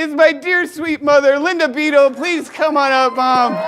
is my dear sweet mother, Linda Beedle. Please come on up, Mom. Look,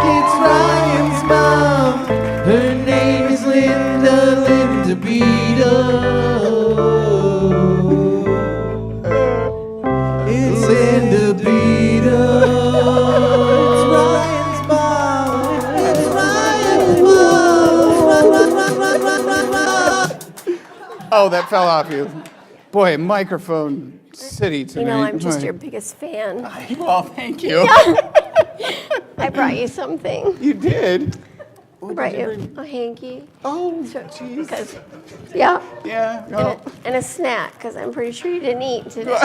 it's Ryan's mom. Her name is Linda Beedle. It's Linda Beedle. It's Ryan's mom. It's Ryan's mom. Oh, that fell off you. Boy, microphone city tonight. You know, I'm just your biggest fan. Well, thank you. I brought you something. You did? I brought you a hanky. Oh, jeez. Yeah. Yeah. No. And a snack, because I'm pretty sure you didn't eat today.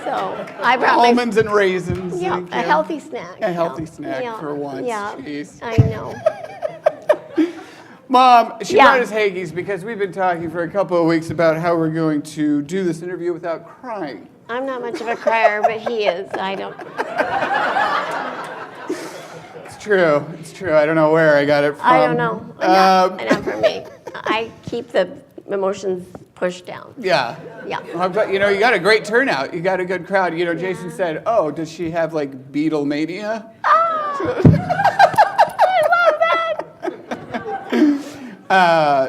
So I brought almonds and raisins. Yeah, a healthy snack. A healthy snack for once. Yeah, Jeez. I know. Mom, she brought us hankies because we've been talking for a couple of weeks about how we're going to do this interview without crying. I'm not much of a crier, but he is. I don't. It's true. It's true. I don't know where I got it from. I don't know. Not for me. I keep the emotions pushed down. Yeah. Yeah. But, you got a great turnout. You got a good crowd. Jason said, "Oh, does she have like Beatlemania?"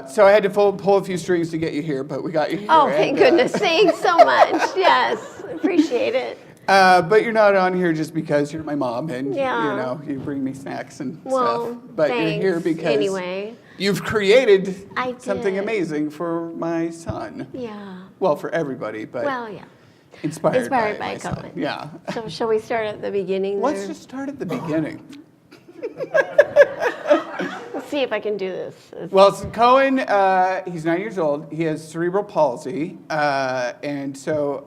So I had to pull a few strings to get you here, but we got you here. Oh, thank goodness. Thanks so much. Yes, appreciate it. But you're not on here just because you're my mom and, you bring me snacks and stuff. But thanks, you're here because anyway. You've created I something did. amazing for my son. Yeah. Well, for everybody, but yeah. inspired by Cohen. son. Yeah. So shall we start at the beginning? Let's just start at the beginning. Let's see if I can do this. Well, so Cohen, he's 9 years old. He has cerebral palsy. And so,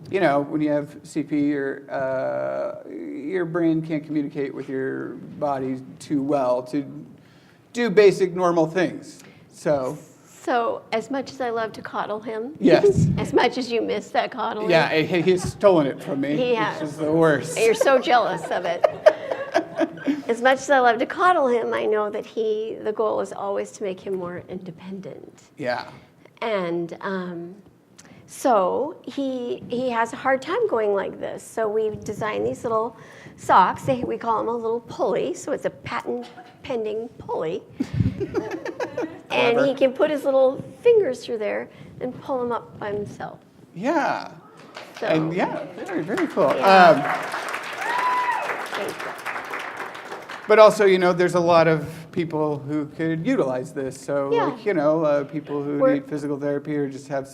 when you have CP, your brain can't communicate with your body too well to do basic normal things. So as much as I love to coddle him, yes. As much as you miss that coddling. Yeah, he's stolen it from me. He has. Which is the worst. You're so jealous of it. As much as I love to coddle him, I know that the goal is always to make him more independent. Yeah. And so he has a hard time going like this. So we've designed these little socks. We call them a little pulley. So it's a patent pending pulley. And he can put his little fingers through there and pull them up by himself. Yeah. So, and very, very cool. Yeah. Thank you. But also, there's a lot of people who could utilize this. So, people who need physical therapy or just have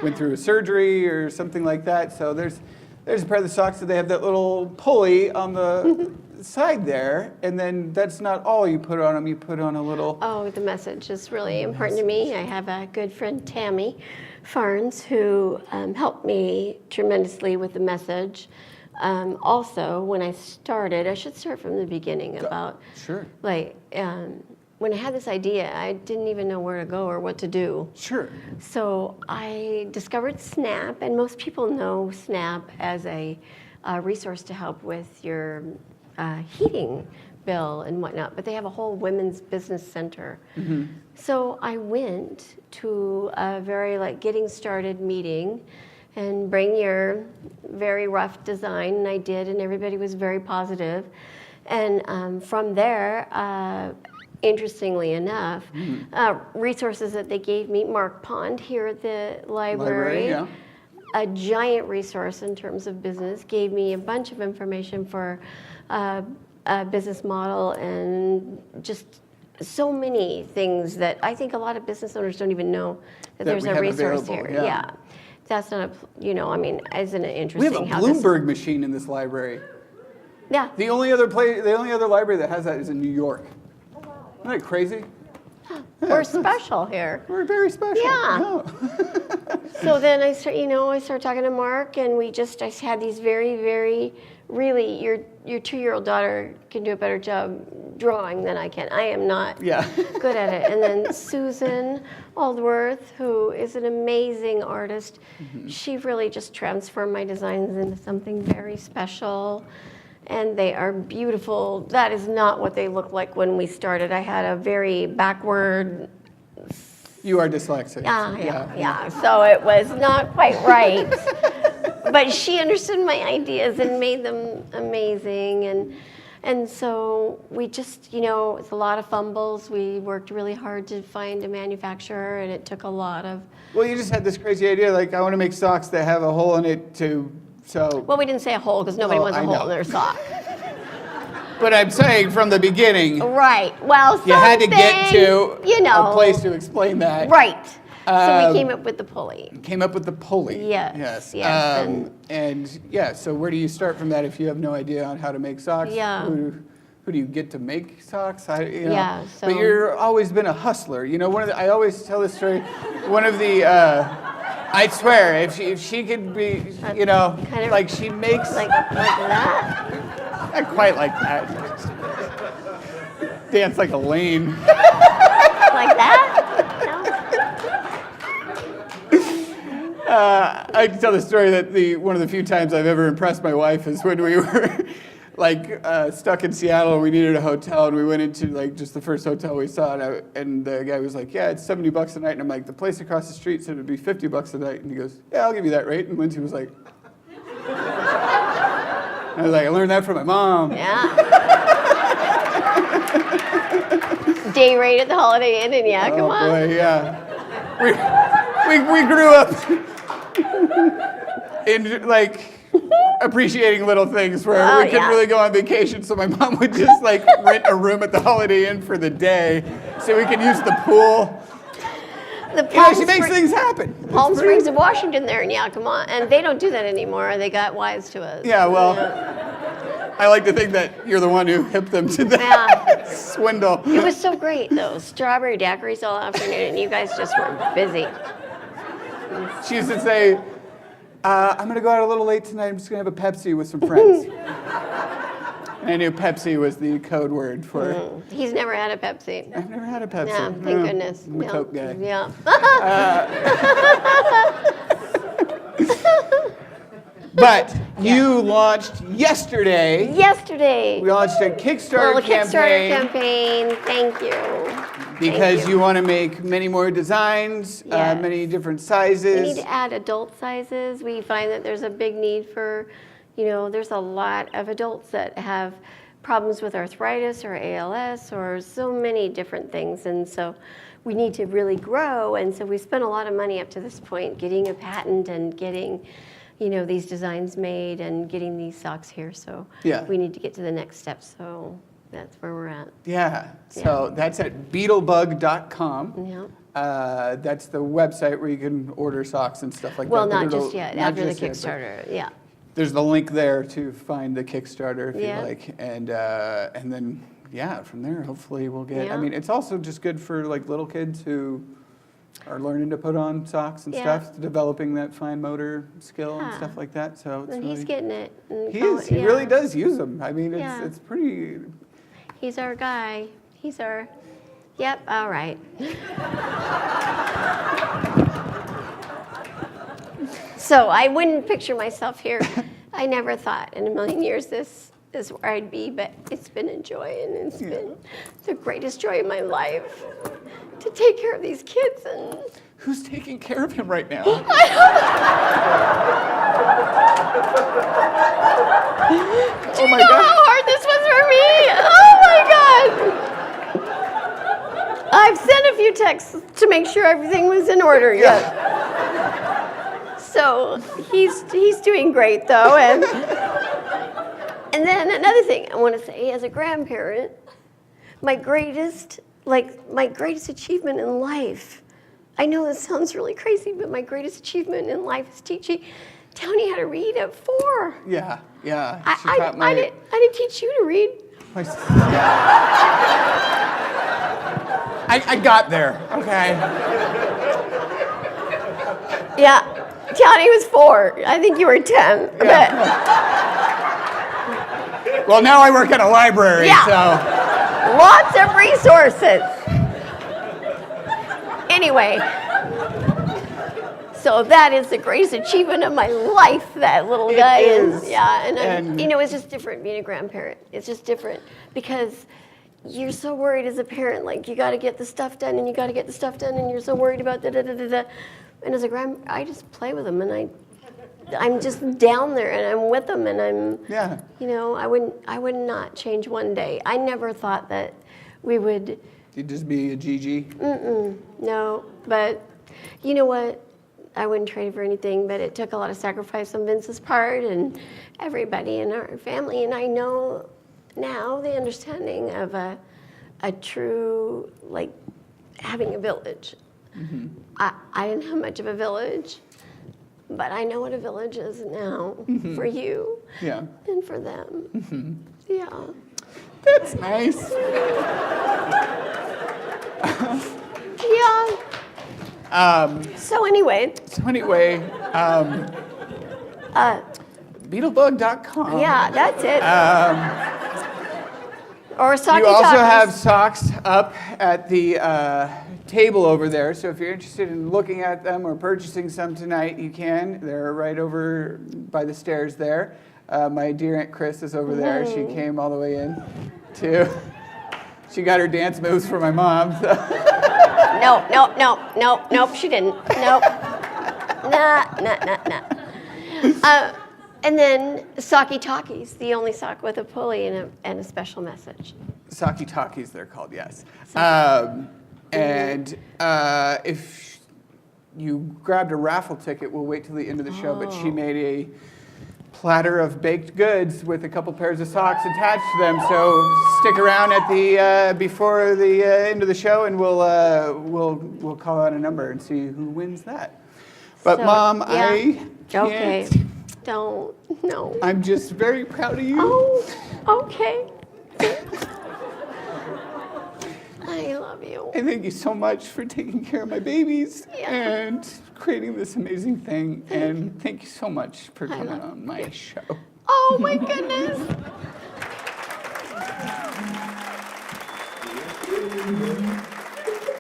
went through a surgery or something like that. So there's a pair of the socks that they have that little pulley on the side there. And then that's not all you put on them. You put on a little... Oh, the message is really important to me. I have a good friend, Tammy Farnes, who helped me tremendously with the message. Also, when I started, I should start from the beginning about, when I had this idea, I didn't even know where to go or what to do. Sure. So I discovered Snap, and most people know Snap as a resource to help with your heating bill and whatnot, but they have a whole women's business center. Mm-hmm. So I went to a very getting started meeting and bring your very rough design, and I did, and everybody was very positive. And from there, interestingly enough, resources that they gave me, Mark Pond here at the library, a giant resource in terms of business, gave me a bunch of information for a business model and just so many things that I think a lot of business owners don't even know that there's a resource here. Yeah. That's not isn't it interesting? We have a Bloomberg machine in this library. Yeah. The only other library that has that is in New York. Oh, wow. Isn't that crazy? We're special here. We're very special. Yeah. So then I started talking to Mark, and I had these very, very, really, your 2-year-old daughter can do a better job drawing than I can. I am not good at it. And then Susan Aldworth, who is an amazing artist, she really just transformed my designs into something very special. And they are beautiful. That is not what they looked like when we started. I had a very backward You are dyslexic. Yeah. So it was not quite right. But she understood my ideas and made them amazing. And so we just, it's a lot of fumbles. We worked really hard to find a manufacturer, and it took a lot of... Well, you just had this crazy idea, like, I want to make socks that have a hole in it so... Well, we didn't say a hole because nobody wants a hole in their sock. But I'm saying from the beginning... Right. Well, you had to get to a place to explain that. Right. So we came up with the pulley. Yes. So where do you start from that if you have no idea on how to make socks? Yeah. Who do you get to make socks? Yeah. So. But you've always been a hustler. I always tell this story. One of the, I swear, if she could be, kind of like she makes. Like that? Not quite like that. Dance like a lane. Like that? I can tell the story that one of the few times I've ever impressed my wife is when we were stuck in Seattle and we needed a hotel, and we went into just the first hotel we saw, and the guy was like, yeah, it's $70 a night, and I'm like, the place across the street said it'd be $50 a night, and he goes, yeah, I'll give you that rate, and Lindsay was like, I was like, I learned that from my mom. Yeah. Day rate at the Holiday Inn, and come on. Oh boy, yeah. We grew up in appreciating little things where we couldn't really go on vacation, so my mom would just rent a room at the Holiday Inn for the day so we could use the pool. She makes things happen. Palm Springs of Washington there in Yakima, and they don't do that anymore. They got wise to us. Yeah, well, I like to think that you're the one who hipped them to that swindle. It was so great, though. Strawberry daiquiris all afternoon, and you guys just were busy. She used to say, I'm going to go out a little late tonight. I'm just going to have a Pepsi with some friends. And I knew Pepsi was the code word for... He's never had a Pepsi. I've never had a Pepsi. Yeah, thank goodness. I'm a Coke guy. Yeah. But you launched yesterday. We launched a Kickstarter campaign. Thank you. Because you want to make many more designs, many different sizes. We need to add adult sizes. We find that there's a big need for, there's a lot of adults that have problems with arthritis or ALS or so many different things. And so we need to really grow. And so we spent a lot of money up to this point getting a patent and getting these designs made and getting these socks here. So we need to get to the next step. So that's where we're at. Yeah. So that's at beetlebug.com. Yeah. That's the website where you can order socks and stuff like well, that. Well, not just yet. After the Kickstarter. Yeah. There's the link there to find the Kickstarter if you like. And then, from there, hopefully we'll get... I mean, it's also just good for little kids who are learning to put on socks and stuff, developing that fine motor skill and stuff like that. So it's he's getting it. He is. He really does use them. I mean, it's pretty... He's our guy. He's our... Yep, all right. So I wouldn't picture myself here. I never thought in a million years this is where I'd be, but it's been a joy, and it's been the greatest joy of my life to take care of these kids. And who's taking care of him right now? Do you know how hard this was for me? Oh my God! I've sent a few texts to make sure everything was in order. So he's doing great though, and then another thing I want to say as a grandparent, my greatest achievement in life. I know this sounds really crazy, but my greatest achievement in life is teaching Tony how to read at 4. Yeah. I didn't teach you to read. I got there. Okay. Yeah. Tony was 4. I think you were 10. Yeah. Well, now I work at a library, so. Lots of resources. Anyway, so that is the greatest achievement of my life, that little guy is. Yeah, and it's just different being a grandparent. It's just different because you're so worried as a parent, like you got to get the stuff done and you got to get the stuff done and you're so worried about da da da da da. And as a grandma, I just play with them and I'm just down there and I'm with them and I'm, you know, I would not change one day. I never thought that we would. You'd just be a Gigi? No, but you know what? I wouldn't trade it for anything, but it took a lot of sacrifice on Vince's part and everybody in our family. And I know now the understanding of a true, like, having a village. I didn't have much of a village, but I know what a village is now for you and for them. Yeah. That's nice. Yeah. So anyway. Beedlebug.com. Yeah, that's it. Or Saki You also Talkies. have socks up at the table over there, so if you're interested in looking at them or purchasing some tonight, you can. They're right over by the stairs there. My dear Aunt Chris is over there. She came all the way in too. She got her dance moves for my mom. So. Nope, she didn't. Nope. Nah. And then Saki Talkies, the only sock with a pulley and a special message. Saki Talkies, they're called, yes. And if you grabbed a raffle ticket, we'll wait till the end of the show, but she made a platter of baked goods with a couple pairs of socks attached to them. So stick around at the before the end of the show, and we'll call out a number and see who wins that. But Mom, I can't. Okay. Don't. No. I'm just very proud of you. Oh. Okay. I love you. And thank you so much for taking care of my babies and creating this amazing thing. And thank you so much for coming on my show. Oh my goodness.